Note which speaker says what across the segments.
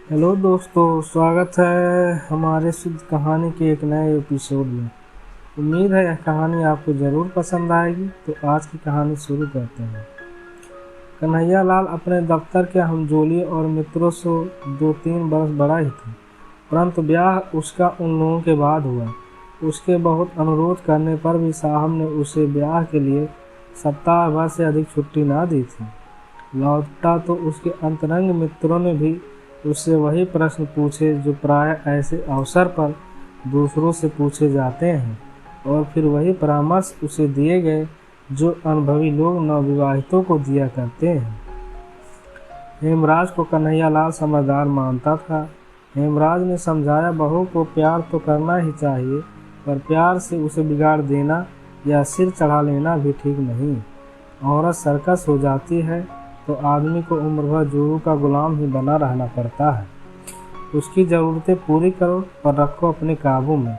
Speaker 1: Hello दोस्तों, स्वागत है हमारे शुद्ध कहानी के एक नए एपिसोड में। उम्मीद है यह कहानी आपको ज़रूर पसंद आएगी। तो आज की कहानी शुरू करते हैं। कन्हैया लाल अपने दफ्तर के हमजोली और मित्रों से 2-3 बरस बड़ा ही था, परंतु ब्याह उसका उन लोगों के बाद हुआ। उसके बहुत अनुरोध करने पर भी साहब ने उसे ब्याह के लिए सप्ताह भर से अधिक छुट्टी ना दी थी। लौटा तो उसके अंतरंग मित्रों ने भी उससे वही प्रश्न पूछे जो प्राय ऐसे अवसर पर दूसरों से पूछे जाते हैं, और फिर वही परामर्श उसे दिए गए जो अनुभवी लोग नवविवाहितों को दिया करते हैं। हेमराज को कन्हैया लाल समझदार मानता था। हेमराज ने समझाया, बहू को प्यार तो करना ही चाहिए, पर प्यार से उसे बिगाड़ देना या सिर चढ़ा लेना भी ठीक नहीं। औरत सर्कस हो जाती है तो आदमी को उम्र भर जोरू का गुलाम ही बना रहना पड़ता है। उसकी ज़रूरतें पूरी करो पर रखो अपने काबू में।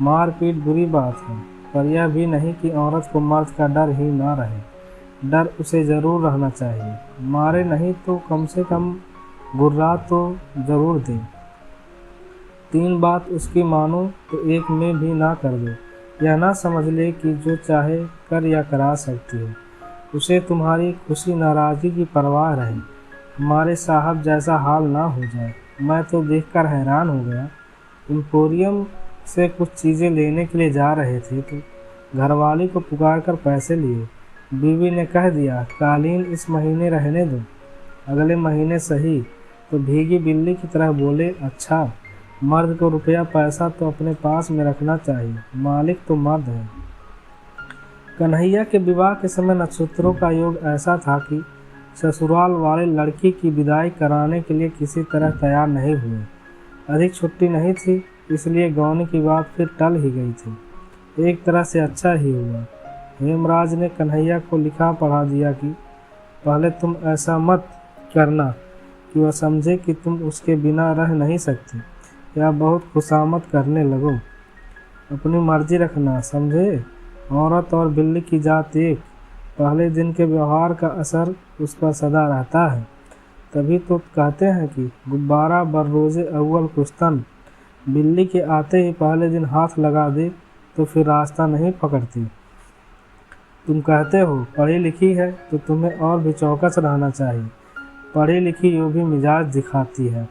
Speaker 1: मारपीट बुरी बात है, पर यह भी नहीं कि औरत को मर्द का डर ही ना रहे। डर उसे ज़रूर रहना चाहिए। मारे नहीं तो कम से कम गुर्रा तो ज़रूर दे। 3 बात उसकी मानो तो एक में भी ना कर दो। यह ना समझ ले कि जो चाहे कर या करा सकती है। उसे तुम्हारी खुशी नाराज़गी की परवाह रहे। हमारे साहब जैसा हाल ना हो जाए। मैं तो देखकर हैरान हो गया। एम्पोरियम से कुछ चीज़ें लेने के लिए जा रहे थे तो घरवाली को पुकार कर पैसे लिए। बीवी ने कह दिया, कालीन इस महीने रहने दो, अगले महीने सही। तो भीगी बिल्ली की तरह बोले, अच्छा, मर्द को रुपया पैसा तो अपने पास में रखना चाहिए, मालिक तो मर्द है। कन्हैया के विवाह के समय नक्षत्रों का योग ऐसा था कि ससुराल वाले लड़की की विदाई कराने के लिए किसी तरह तैयार नहीं हुए। अधिक छुट्टी नहीं थी, इसलिए गौनी की बात फिर टल ही गई थी। एक तरह से अच्छा ही हुआ। हेमराज ने कन्हैया को लिखा पढ़ा दिया कि पहले तुम ऐसा मत करना कि वह समझे कि तुम उसके बिना रह नहीं सकती या बहुत खुशामद करने लगो। अपनी मर्जी रखना, समझे। औरत और बिल्ली की जात एक। पहले दिन के व्यवहार का असर उस पर सदा रहता है। तभी तो कहते हैं कि गुब्बारा बररोज़े अव्वल कुश्तन। बिल्ली के आते ही पहले दिन हाथ लगा दे तो फिर रास्ता नहीं पकड़ती। तुम कहते हो पढ़ी लिखी है तो तुम्हें और भी चौकस रहना चाहिए। पढ़ी लिखी यूँ भी मिजाज दिखाती है।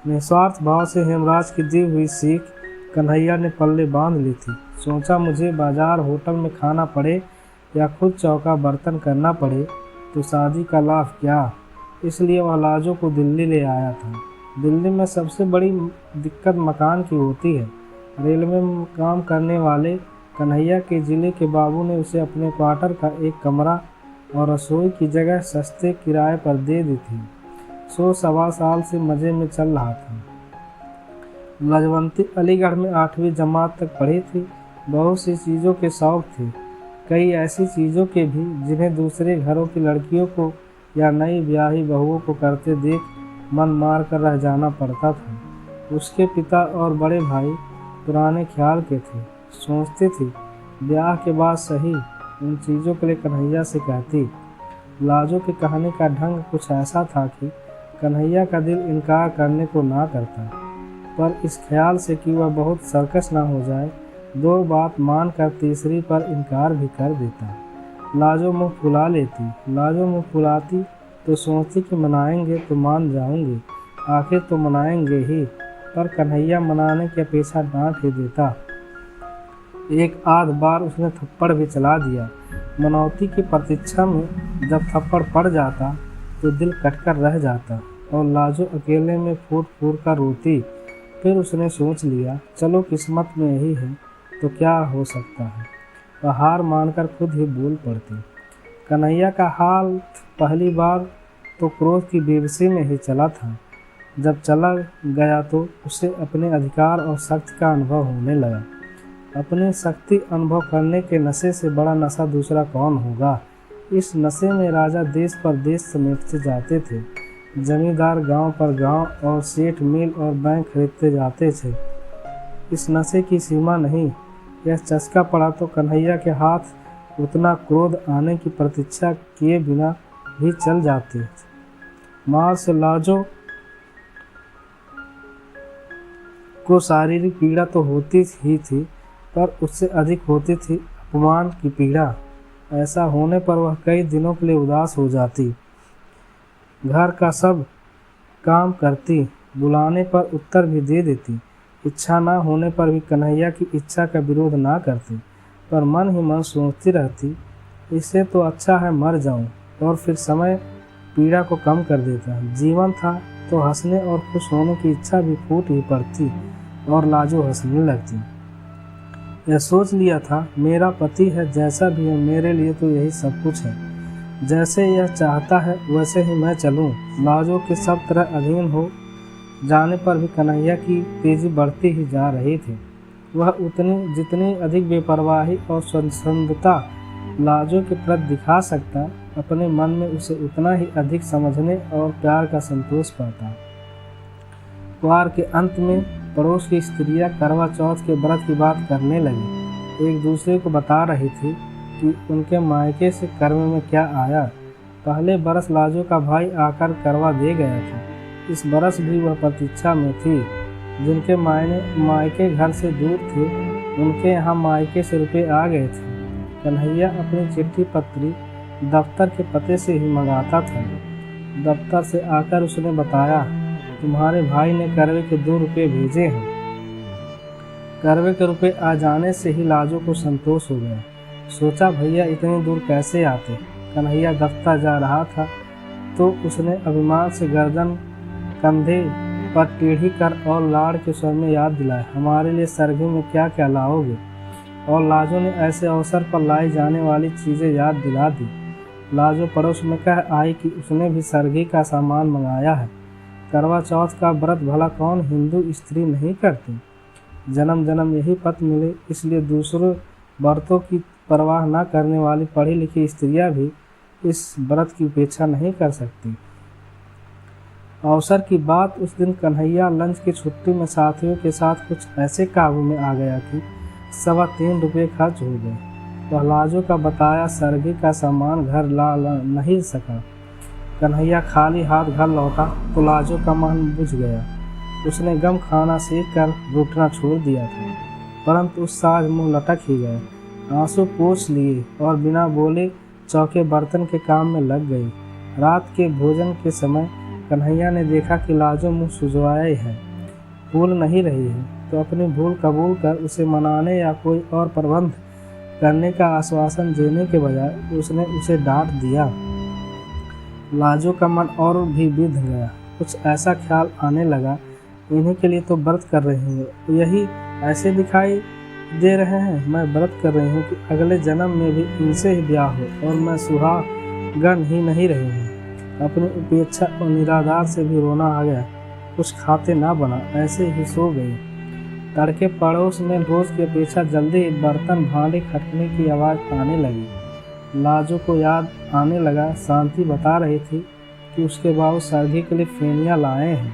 Speaker 1: निस्वार्थ भाव से हेमराज की दी हुई सीख कन्हैया ने पल्ले बांध ली थी। सोचा, मुझे बाजार होटल में खाना पड़े या खुद चौका बर्तन करना पड़े तो शादी का लाभ क्या। इसलिए वह लाजो को दिल्ली ले आया था। दिल्ली में सबसे बड़ी दिक्कत मकान की होती है। रेलवे में काम करने वाले कन्हैया के ज़िले के बाबू ने उसे अपने क्वार्टर का एक कमरा और रसोई की जगह सस्ते किराए पर दे दी थी। 100-1.25 साल से मज़े में चल रहा था। लजवंती अलीगढ़ में 8वीं जमात तक पढ़ी थी। बहुत सी चीज़ों के शौक़ थे, कई ऐसी चीज़ों के भी जिन्हें दूसरे घरों की लड़कियों को या नई ब्याही बहुओं को करते देख मन मार कर रह जाना पड़ता था। उसके पिता और बड़े भाई पुराने ख्याल के थे। सोचती थी ब्याह के बाद सही उन चीज़ों के लिए कन्हैया से कहती। लाजो की कहानी का ढंग कुछ ऐसा था कि कन्हैया का दिल इनकार करने को ना करता, पर इस ख्याल से कि वह बहुत सर्कस ना हो जाए, 2 बात मान कर तीसरी पर इनकार भी कर देता। लाजो मुँह फुला लेती। लाजो मुँह फुलाती तो सोचती कि मनाएंगे तो मान जाऊंगी, आखिर तो मनाएंगे ही, पर कन्हैया मनाने की अपेक्षा डांट ही देता। एक आध बार उसने थप्पड़ भी चला दिया। मनौती की प्रतीक्षा में जब थप्पड़ पड़ जाता तो दिल कटकर रह जाता और लाजो अकेले में फूट फूट कर रोती। फिर उसने सोच लिया, चलो किस्मत में यही है तो क्या हो सकता है। वह हार मानकर खुद ही बोल पड़ती। कन्हैया का हाल पहली बार तो क्रोध की बेबसी में ही चला था। जब चला गया तो उसे अपने अधिकार और शक्ति का अनुभव होने लगा। अपनी शक्ति अनुभव करने के नशे से बड़ा नशा दूसरा कौन होगा। इस नशे में राजा देश पर देश समेटते जाते थे, जमींदार गांव पर गांव और सेठ मिल और बैंक खरीदते जाते थे। इस नशे की सीमा नहीं। यह चस्का पड़ा तो कन्हैया के हाथ उतना क्रोध आने की प्रतीक्षा किए बिना भी चल जाते। मार से लाजो को शारीरिक पीड़ा तो होती ही थी, पर उससे अधिक होती थी अपमान की पीड़ा। ऐसा होने पर वह कई दिनों के लिए उदास हो जाती, घर का सब काम करती, बुलाने पर उत्तर भी दे देती, इच्छा ना होने पर भी कन्हैया की इच्छा का विरोध ना करती, पर मन ही मन सोचती रहती, इससे तो अच्छा है मर जाऊं। और फिर समय पीड़ा को कम कर देता। जीवन था तो हंसने और खुश होने की इच्छा भी फूट ही पड़ती और लाजो हंसने लगती। यह सोच लिया था, मेरा पति है, जैसा भी है मेरे लिए तो यही सब कुछ है, जैसे यह चाहता है वैसे ही मैं चलूं। लाजो के सब तरह अधीन हो जाने पर भी कन्हैया की तेजी बढ़ती ही जा रही थी। वह उतनी जितनी अधिक बेपरवाही और स्वच्छंदता लाजो के प्रति दिखा सकता, अपने मन में उसे उतना ही अधिक समझने और प्यार का संतोष पाता। त्योहार के अंत में पड़ोस की स्त्रियां करवा चौथ के व्रत की बात करने लगी। एक दूसरे को बता रही थी कि उनके मायके से करवे में क्या आया। पहले बरस लाजो का भाई आकर करवा दे गया था। इस बरस भी वह प्रतीक्षा में थी। जिनके मायके घर से दूर थे, उनके यहाँ मायके से रुपये आ गए थे। कन्हैया अपनी चिट्ठी पत्री दफ्तर के पते से ही मंगाता था। दफ्तर से आकर उसने बताया, तुम्हारे भाई ने करवे के 2 रुपये भेजे हैं। करवे के रुपये आ जाने से ही लाजो को संतोष हो गया। सोचा भैया इतनी दूर कैसे आते। कन्हैया दफ्तर जा रहा था तो उसने अभिमान से गर्दन कंधे पर टेढ़ी कर और लाड़ के स्वर में याद दिलाया, हमारे लिए सरगी में क्या क्या लाओगे। और लाजो ने ऐसे अवसर पर लाई जाने वाली चीज़ें याद दिला दी। लाजो पड़ोस में कह आई कि उसने भी सरगी का सामान मंगाया है। करवा चौथ का व्रत भला कौन हिंदू स्त्री नहीं करती। जन्म जन्म यही पत मिले, इसलिए दूसरों व्रतों की परवाह न करने वाली पढ़ी लिखी स्त्रियां भी इस व्रत की उपेक्षा नहीं कर सकती। अवसर की बात, उस दिन कन्हैया लंच की छुट्टी में साथियों के साथ कुछ ऐसे काबू में आ गया कि 3.25 रुपये खर्च हो गए। वह लाजो का बताया सरगी का सामान घर ला नहीं सका। कन्हैया खाली हाथ घर लौटा तो लाजो का मन बुझ गया। उसने गम खाना सीख कर रूठना छोड़ दिया था, परंतु उस साज मुँह लटक ही गए। आंसू पोंछ लिए और बिना बोले चौके बर्तन के काम में लग गई। रात के भोजन के समय कन्हैया ने देखा कि लाजो मुँह सुजवाए है, भूल नहीं रही है, तो अपनी भूल कबूल कर उसे मनाने या कोई और प्रबंध करने का आश्वासन देने के बजाय उसने उसे डांट दिया। लाजो का मन और भी बिध गया। कुछ ऐसा ख्याल आने लगा, इन्हीं के लिए तो व्रत कर रही हूँ, यही ऐसे दिखाई दे रहे हैं। मैं व्रत कर रही हूँ कि अगले जन्म में भी इनसे ही ब्याह हो और मैं सुहागन ही नहीं रही हूँ। अपनी उपेक्षा और निराधार से भी रोना आ गया। कुछ खाते ना बना, ऐसे ही सो गई। तड़के पड़ोस में रोज की अपेक्षा जल्दी बर्तन भांडे खटकने की आवाज़ आने लगी। लाजो को याद आने लगा, शांति बता रही थी कि उसके बाबू सरगी के लिए फेनिया लाए हैं।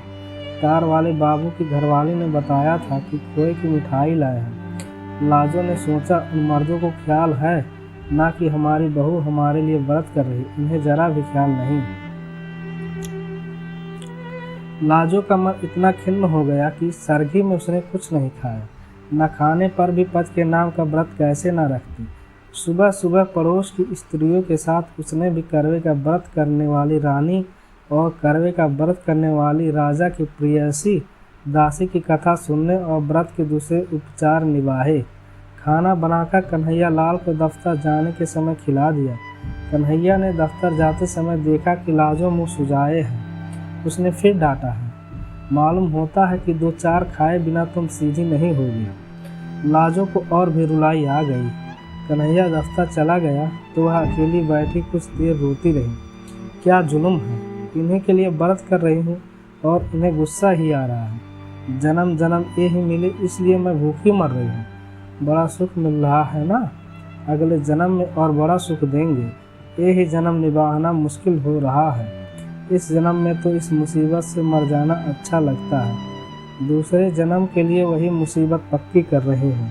Speaker 1: तार वाले बाबू की घरवाली ने बताया था कि खोए की मिठाई लाए हैं। लाजो ने सोचा, उन मर्दों को ख्याल है ना कि हमारी बहू हमारे लिए व्रत कर रही, इन्हें जरा भी ख्याल नहीं। लाजो का मन इतना खिन्न हो गया कि सरगी में उसने कुछ नहीं खाया। न खाने पर भी पति के नाम का व्रत कैसे न रखती। सुबह सुबह पड़ोस की स्त्रियों के साथ उसने भी करवे का व्रत करने वाली रानी और करवे का व्रत करने वाली राजा की प्रेयसी दासी की कथा सुनने और व्रत के दूसरे उपचार निभाए। खाना बनाकर कन्हैया लाल को दफ्तर जाने के समय खिला दिया। कन्हैया ने दफ्तर जाते समय देखा कि लाजो मुँह सुजाए है। उसने फिर डांटा है, मालूम होता है कि 2-4 खाए बिना तुम सीधी नहीं होगी। लाजो को और भी रुलाई आ गई। कन्हैया दफ्तर चला गया तो वह अकेली बैठी कुछ देर रोती रही। क्या जुल्म है, इन्हीं के लिए व्रत कर रही हूँ और इन्हें गुस्सा ही आ रहा है। जन्म जन्म ये ही मिले इसलिए मैं भूखी मर रही हूँ। बड़ा सुख मिल रहा है ना, अगले जन्म में और बड़ा सुख देंगे। ये ही जन्म निभाना मुश्किल हो रहा है। इस जन्म में तो इस मुसीबत से मर जाना अच्छा लगता है, दूसरे जन्म के लिए वही मुसीबत पक्की कर रहे हैं।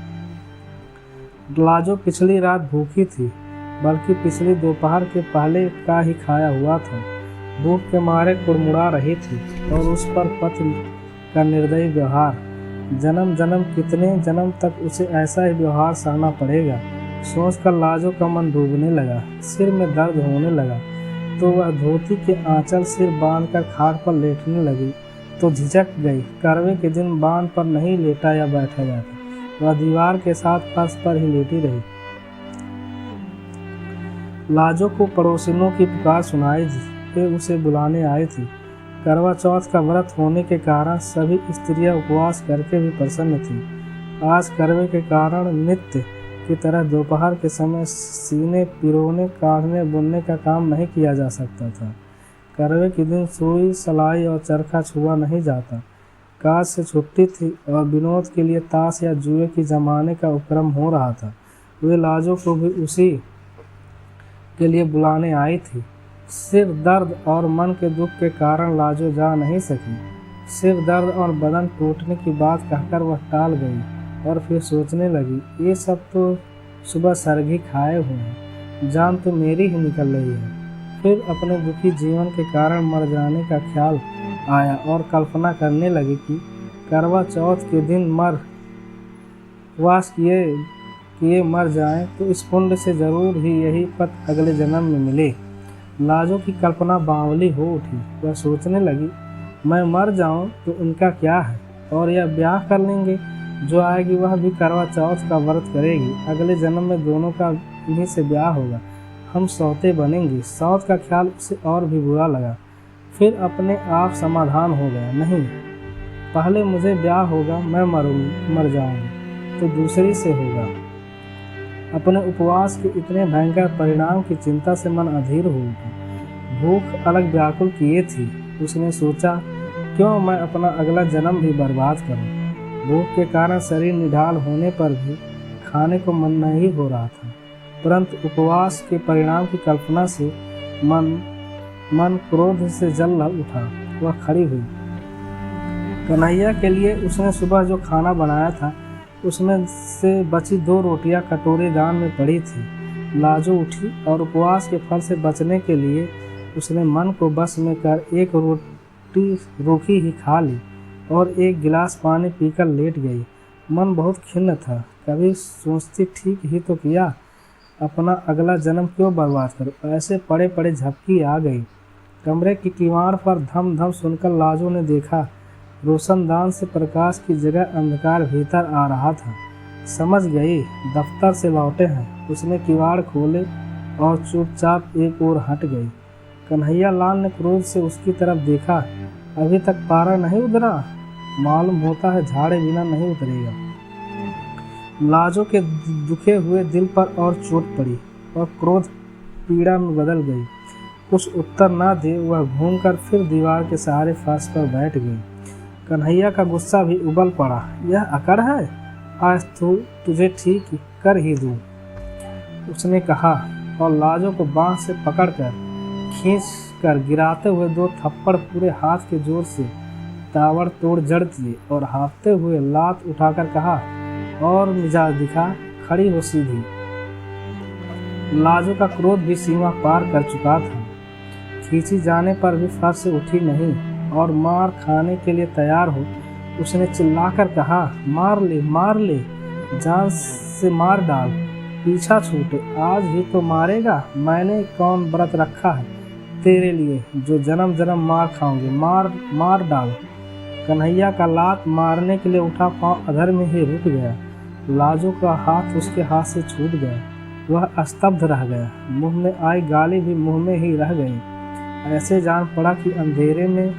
Speaker 1: लाजो पिछली रात भूखी थी, बल्कि पिछली दोपहर के पहले का ही खाया हुआ था। भूख के मारे कुड़मुड़ा रही थी और उस पर पति का निर्दयी व्यवहार जन्म जन्म कितने जन्म तक उसे ऐसा ही व्यवहार सहना पड़ेगा। सोचकर लाजो का मन डूबने लगा, सिर में दर्द होने लगा। तो वह धोती के आंचल सिर बांधकर खाट पर लेटने लगी तो झिझक गई। करवे के दिन बांध पर नहीं लेटा या बैठा जाता, वह दीवार के साथ फर्श पर ही लेटी रही। लाजो को पड़ोसिनों की पुकार सुनाई दी, वे उसे बुलाने आई थी। करवा चौथ का व्रत होने के कारण सभी स्त्रियां उपवास करके भी प्रसन्न थीं। आज करवे के कारण नित्य की तरह दोपहर के समय सीने पिरोने, काटने, बुनने का काम नहीं किया जा सकता था। करवे के दिन सुई, सलाई और चरखा छुआ नहीं जाता। काज से छुट्टी थी और विनोद के लिए ताश या जुए की जमाने का उपक्रम हो रहा था। वे लाजो को भी उसी के लिए बुलाने आई थी। सिर दर्द और मन के दुख के कारण लाजो जा नहीं सकी। सिर दर्द और बदन टूटने की बात कहकर वह टाल गई और फिर सोचने लगी, ये सब तो सुबह सरगी खाए हुए हैं, जान तो मेरी ही निकल रही है। फिर अपने दुखी जीवन के कारण मर जाने का ख्याल आया और कल्पना करने लगी कि करवा चौथ के दिन उपवास किए मर जाएं तो इस पुण्य से जरूर ही यही पद अगले जन्म में मिले। लाजो की कल्पना बावली हो उठी। वह सोचने लगी, मैं मर जाऊं तो इनका क्या है, और यह ब्याह कर लेंगे, जो आएगी वह भी करवा चौथ का व्रत करेगी। अगले जन्म में दोनों का इन्हीं से ब्याह होगा, हम सौते बनेंगे। सौत का ख्याल उसे और भी बुरा लगा। फिर अपने आप समाधान हो गया, नहीं, पहले मुझे ब्याह होगा, मैं मर जाऊंगी तो दूसरी से होगा। अपने उपवास के इतने भयंकर परिणाम की चिंता से मन अधीर हो उठा। भूख अलग व्याकुल किए थी। उसने सोचा, क्यों मैं अपना अगला जन्म भी बर्बाद करूं। भूख के कारण शरीर निढाल होने पर भी खाने को मन नहीं हो रहा था, परंतु उपवास के परिणाम की कल्पना से मन क्रोध से जल उठा। वह खड़ी हुई। कन्हैया के लिए उसने सुबह जो खाना बनाया था उसमें से बची 2 रोटियां कटोरेदान में पड़ी थी। लाजो उठी और उपवास के फल से बचने के लिए उसने मन को बस में कर 1 रोटी रूखी ही खा ली और 1 गिलास पानी पीकर लेट गई। मन बहुत खिन्न था। कभी सोचती, ठीक ही तो किया, अपना अगला जन्म क्यों बर्बाद करूं। ऐसे पड़े पड़े झपकी आ गई। कमरे की किवाड़ पर धम धम सुनकर लाजो ने देखा, रोशनदान से प्रकाश की जगह अंधकार भीतर आ रहा था। समझ गई दफ्तर से लौटे हैं। उसने किवाड़ खोले और चुपचाप एक ओर हट गई। कन्हैया लाल ने क्रोध से उसकी तरफ देखा। अभी तक पारा नहीं उतरा, मालूम होता है झाड़े बिना नहीं उतरेगा। लाजो के दुखे हुए दिल पर और चोट पड़ी और क्रोध पीड़ा में बदल गई। कुछ उत्तर न दे वह घूमकर फिर दीवार के सहारे फर्श पर बैठ गई। कन्हैया का गुस्सा भी उबल पड़ा। यह अकड़ है, आज तुझे ठीक कर ही दूं, उसने कहा और लाजो को बांह से पकड़कर खींच कर गिराते हुए 2 थप्पड़ पूरे हाथ के जोर से ताबड़तोड़ जड़ दिए और हाँफते हुए लात उठाकर कहा, और मिजाज दिखा, खड़ी हो सीधी। लाजो का क्रोध भी सीमा पार कर चुका था। खींची जाने पर भी फर्श से उठी नहीं और मार खाने के लिए तैयार हो उसने चिल्लाकर कहा, मार ले, जान से मार डाल, पीछा छूटे, आज ही तो मारेगा। मैंने कौन व्रत रखा है तेरे लिए जो जन्म जन्म मार खाऊंगे, मार डाल। कन्हैया का लात मारने के लिए उठा पांव अधर में ही रुक गया। लाजो का हाथ उसके हाथ से छूट गया। वह स्तब्ध रह गया। मुंह में आई गाली भी मुंह में ही रह गई। ऐसे जान पड़ा कि अंधेरे में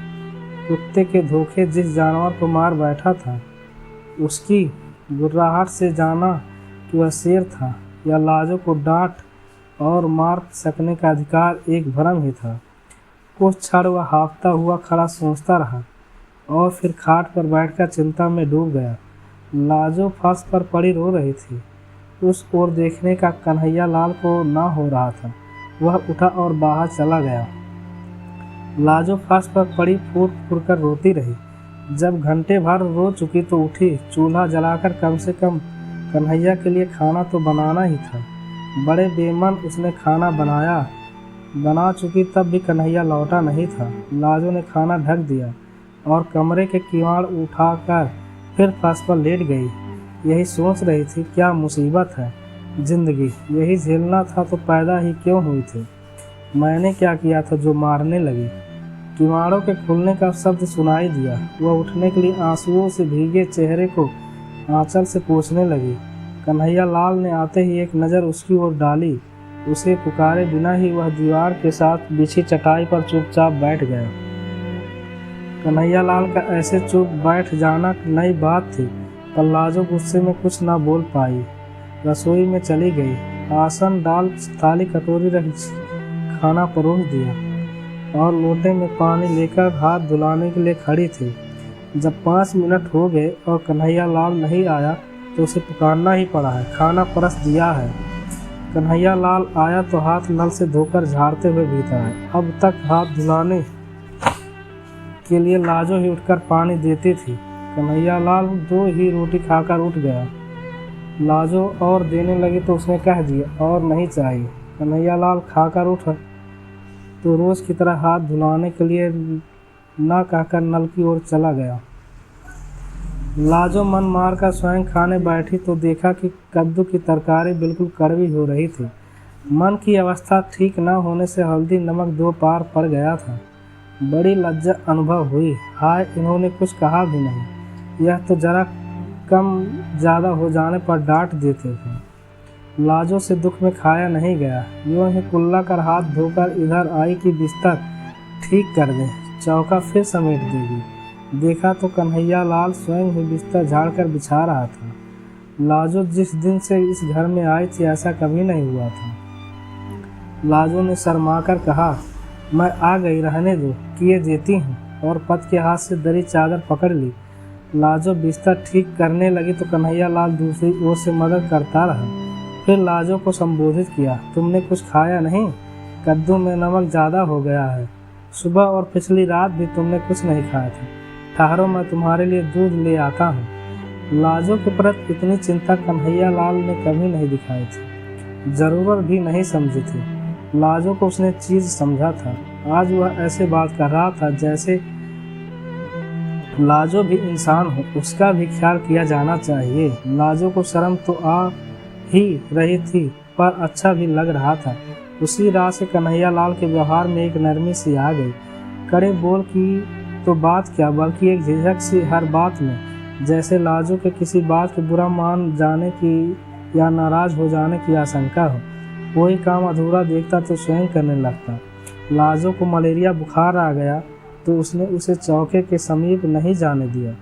Speaker 1: कुत्ते के धोखे जिस जानवर को मार बैठा था उसकी गुर्राहट से जाना कि वह शेर था या लाजो को डांट और मार सकने का अधिकार एक भ्रम ही था। कुछ क्षण वह हाँफता हुआ खड़ा सोचता रहा और फिर खाट पर बैठकर चिंता में डूब गया। लाजो फर्श पर पड़ी रो रही थी। उस ओर देखने का कन्हैया लाल को ना हो रहा था। वह उठा और बाहर चला गया। लाजो फर्श पर पड़ी फूट फूट कर रोती रही। जब घंटे भर रो चुकी तो उठी। चूल्हा जलाकर कम से कम कन्हैया के लिए खाना तो बनाना ही था। बड़े बेमन उसने खाना बना चुकी तब भी कन्हैया लौटा नहीं था। लाजो ने खाना ढक दिया और कमरे के किवाड़ उठाकर फिर फर्श पर लेट गई। यही सोच रही थी, क्या मुसीबत है जिंदगी, यही झेलना था तो पैदा ही क्यों हुई थी। मैंने क्या किया था जो मारने लगी। किवाड़ों के खुलने का शब्द सुनाई दिया। वह उठने के लिए आंसुओं से भीगे चेहरे को आंचल से पोंछने लगी। कन्हैया लाल ने आते ही एक नज़र उसकी ओर डाली। उसे पुकारे बिना ही वह दीवार के साथ बिछी चटाई पर चुपचाप बैठ गया। कन्हैया लाल का ऐसे चुप बैठ जाना नई बात थी, पर लाजो गुस्से में कुछ न बोल पाई। रसोई में चली गई, आसन डाल थाली कटोरी रख खाना परोस दिया और लोटे में पानी लेकर हाथ धुलाने के लिए खड़ी थी। जब 5 मिनट हो गए और कन्हैया लाल नहीं आया तो उसे पुकारना ही पड़ा है। खाना परस दिया है। कन्हैया लाल आया तो हाथ नल से धोकर झाड़ते हुए भीतर आए। अब तक हाथ धुलाने के लिए लाजो ही उठकर पानी देती थी। कन्हैया लाल 2 ही रोटी खाकर उठ गया। लाजो और देने लगी तो उसने कह दिया, और नहीं चाहिए। कन्हैया लाल खाकर उठा तो रोज की तरह हाथ धुलाने के लिए ना कहकर नल की ओर चला गया। लाजो मन मार कर स्वयं खाने बैठी तो देखा कि कद्दू की तरकारी बिल्कुल कड़वी हो रही थी। मन की अवस्था ठीक न होने से हल्दी नमक 2 पार पड़ गया था। बड़ी लज्जा अनुभव हुई। हाय, इन्होंने कुछ कहा भी नहीं, यह तो जरा कम ज़्यादा हो जाने पर डांट देते थे। लाजो से दुख में खाया नहीं गया। यूं ही कुल्ला कर हाथ धोकर इधर आई कि बिस्तर ठीक कर दे, चौका फिर समेट देगी। देखा तो कन्हैया लाल स्वयं ही बिस्तर झाड़कर बिछा रहा था। लाजो जिस दिन से इस घर में आई थी ऐसा कभी नहीं हुआ था। लाजो ने शर्माकर कहा, मैं आ गई, रहने दो, किए देती हूँ, और पति के हाथ से दरी चादर पकड़ ली। लाजो बिस्तर ठीक करने लगी तो कन्हैया लाल दूसरी ओर से मदद करता रहा। फिर लाजो को संबोधित किया, तुमने कुछ खाया नहीं, कद्दू में नमक ज़्यादा हो गया है। सुबह और पिछली रात भी तुमने कुछ नहीं खाया था। ठहरो, मैं तुम्हारे लिए दूध ले आता हूँ। लाजो के प्रति इतनी चिंता कन्हैया लाल ने कभी नहीं दिखाई थी, ज़रूरत भी नहीं समझी थी। लाजो को उसने चीज़ समझा था। आज वह ऐसे बात कर रहा था जैसे लाजो भी इंसान हो, उसका भी ख्याल किया जाना चाहिए। लाजो को शर्म तो आ ही रही थी, पर अच्छा भी लग रहा था। उसी रात से कन्हैया लाल के व्यवहार में एक नरमी सी आ गई। कड़े बोल की तो बात क्या, बल्कि एक झिझक सी हर बात में, जैसे लाजो के किसी बात के बुरा मान जाने की या नाराज हो जाने की आशंका हो। कोई काम अधूरा देखता तो स्वयं करने लगता। लाजो को मलेरिया बुखार आ गया तो उसने उसे चौके के समीप नहीं जाने दिया।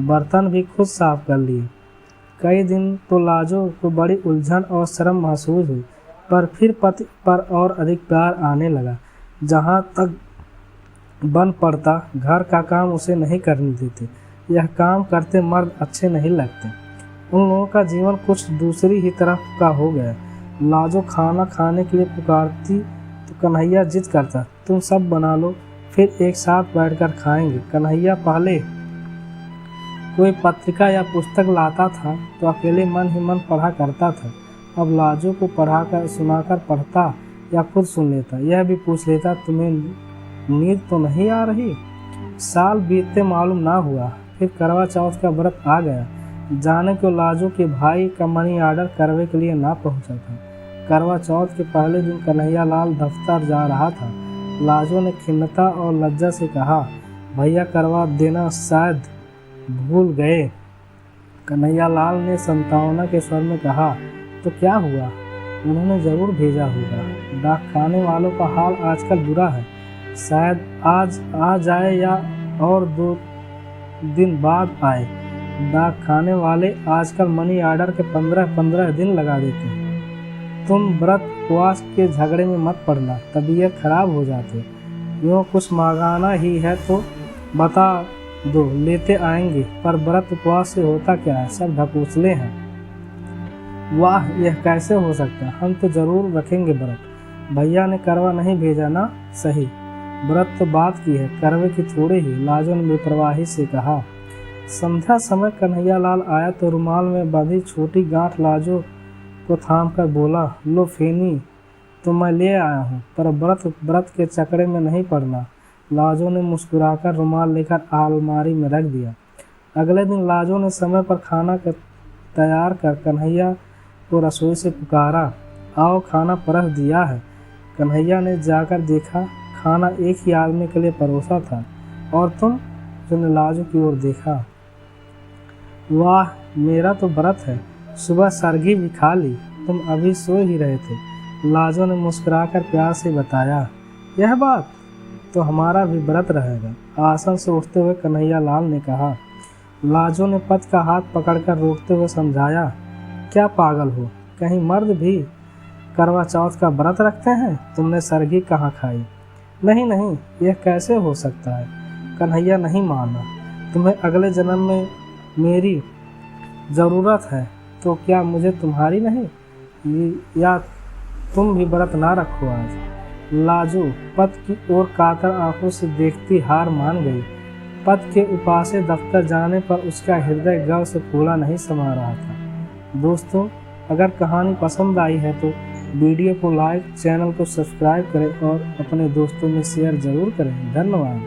Speaker 1: बर्तन भी खुद साफ कर लिए। कई दिन तो लाजो को बड़ी उलझन और शर्म महसूस हुई, पर फिर पति पर और अधिक प्यार आने लगा। जहाँ तक बन पड़ता, घर का काम उसे नहीं करने देते। यह काम करते मर्द अच्छे नहीं लगते। उन लोगों का जीवन कुछ दूसरी ही तरफ का हो गया। लाजो खाना खाने के लिए पुकारती तो कन्हैया जिद करता, तुम सब बना लो, फिर एक साथ बैठकर खाएंगे। कन्हैया पहले कोई पत्रिका या पुस्तक लाता था तो अकेले मन ही मन पढ़ा करता था। अब लाजो को पढ़ाकर सुनाकर पढ़ता या खुद सुन लेता। यह भी पूछ लेता, तुम्हें नींद तो नहीं आ रही। साल बीतते मालूम ना हुआ। फिर करवा चौथ का व्रत आ गया। जाने को लाजो के भाई का मनी आर्डर करवे के लिए ना पहुंचा था। करवा चौथ के पहले दिन कन्हैया लाल दफ्तर जा रहा था। लाजो ने खिन्नता और लज्जा से कहा, भैया करवा देना शायद भूल गए। कन्हैया लाल ने संतावना के स्वर में कहा, तो क्या हुआ, उन्होंने ज़रूर भेजा होगा। डाक खाने वालों का हाल आजकल बुरा है, शायद आज आ जाए या और 2 दिन बाद आए। डाक खाने वाले आजकल मनी आर्डर के 15-15 दिन लगा देते हैं। तुम व्रत उपवास के झगड़े में मत पड़ना, तबीयत खराब हो जाती। यूँ कुछ मांगाना ही है तो बता दो, लेते आएंगे। पर व्रत उपवास से होता क्या है, सब ढकोसले हैं। वाह, यह कैसे हो सकता है, हम तो जरूर रखेंगे व्रत। भैया ने करवा नहीं भेजा ना, सही, व्रत तो बात की है, करवे की थोड़ी ही। लाजो ने बेपरवाही से कहा। संध्या समय कन्हैया लाल आया तो रुमाल में बंधी छोटी गांठ लाजो को थाम कर बोला, लो फेनी तो मैं ले आया हूँ, पर व्रत के चक्कर में नहीं पड़ना। लाजो ने मुस्कुराकर रुमाल लेकर अलमारी में रख दिया। अगले दिन लाजो ने समय पर खाना तैयार कर कन्हैया को रसोई से पुकारा, आओ खाना परस दिया है। कन्हैया ने जाकर देखा, खाना एक ही आदमी के लिए परोसा था। और तुम? उसने लाजो की ओर देखा। वाह, मेरा तो व्रत है, सुबह सरगी भी खा ली, तुम अभी सो ही रहे थे। लाजो ने मुस्कुराकर प्यार से बताया। यह बात तो हमारा भी व्रत रहेगा, आसन से उठते हुए कन्हैया लाल ने कहा। लाजो ने पति का हाथ पकड़कर रोकते हुए समझाया, क्या पागल हो, कहीं मर्द भी करवा चौथ का व्रत रखते हैं? तुमने सरगी कहाँ खाई? नहीं नहीं, यह कैसे हो सकता है? कन्हैया नहीं माना। तुम्हें अगले जन्म में मेरी ज़रूरत है तो क्या मुझे तुम्हारी नहीं? या तुम भी व्रत ना रखो आज। लाजो पति की ओर कातर आंखों से देखती हार मान गई। पति के उपासे दफ्तर जाने पर उसका हृदय गर्व से फूला नहीं समा रहा था। दोस्तों, अगर कहानी पसंद आई है तो वीडियो को लाइक, चैनल को सब्सक्राइब करें और अपने दोस्तों में शेयर ज़रूर करें। धन्यवाद।